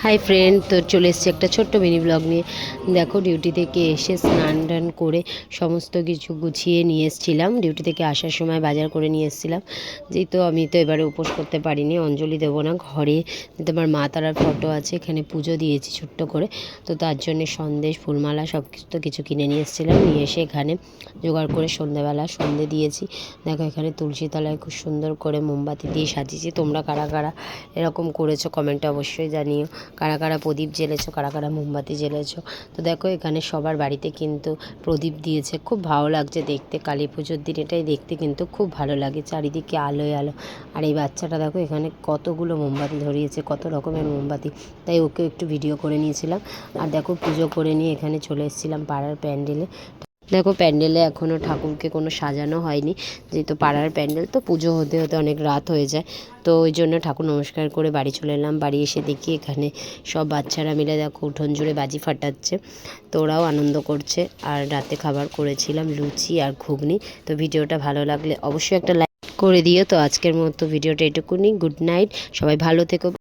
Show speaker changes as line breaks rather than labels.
Hi friend, তো চলে এসেছি একটা ছোট্ট মিনি ব্লগ নিয়ে। দেখো, ডিউটি থেকে এসে স্নান টান করে সমস্ত কিছু গুছিয়ে নিয়ে এসেছিলাম। ডিউটি থেকে আসার সময় বাজার করে নিয়ে এসেছিলাম। যেহেতু আমি তো এবারে উপোস করতে পারিনি, অঞ্জলি দেবো না, ঘরে তোমার মা তারার ফটো আছে, এখানে পুজো দিয়েছি ছোট্ট করে। তো তার জন্যে সন্দেশ, ফুলমালা সব কিছু কিনে নিয়ে এসেছিলাম। নিয়ে এসে এখানে জোগাড় করে সন্ধ্যেবেলা সন্ধে দিয়েছি। দেখো, এখানে তুলসী তলায় খুব সুন্দর করে মোমবাতি দিয়ে সাজিয়েছি। তোমরা কারা কারা এরকম করেছো কমেন্টে অবশ্যই জানিও। কারা কারা প্রদীপ জ্বেলেছো, কারা কারা মোমবাতি জ্বেলেছো। তো দেখো, এখানে সবার বাড়িতে কিন্তু প্রদীপ দিয়েছে, খুব ভালো লাগছে দেখতে। কালী পুজোর দিন এটাই দেখতে কিন্তু খুব ভালো লাগে, চারিদিকে আলোয় আলো। আর এই বাচ্চাটা দেখো এখানে কতগুলো মোমবাতি ধরিয়েছে, কত রকমের মোমবাতি, তাই ওকে একটু ভিডিও করে নিয়েছিলাম। আর দেখো, পুজো করে নিয়ে এখানে চলে এসেছিলাম পাড়ার প্যান্ডেলে। দেখো, প্যান্ডেলে এখনও ঠাকুরকে কোনো সাজানো হয়নি, যেহেতু পাড়ার প্যান্ডেল, তো পুজো হতে হতে অনেক রাত হয়ে যায়। তো ওই জন্য ঠাকুর নমস্কার করে বাড়ি চলে এলাম। বাড়ি এসে দেখি এখানে সব বাচ্চারা মিলে দেখো উঠোন জুড়ে বাজি ফাটাচ্ছে, তো ওরাও আনন্দ করছে। আর রাতে খাবার করেছিলাম লুচি আর ঘুগনি। তো ভিডিওটা ভালো লাগলে অবশ্যই একটা লাইক করে দিও। তো আজকের মতো ভিডিওটা এটুকুনি। গুড নাইট, সবাই ভালো থেকো।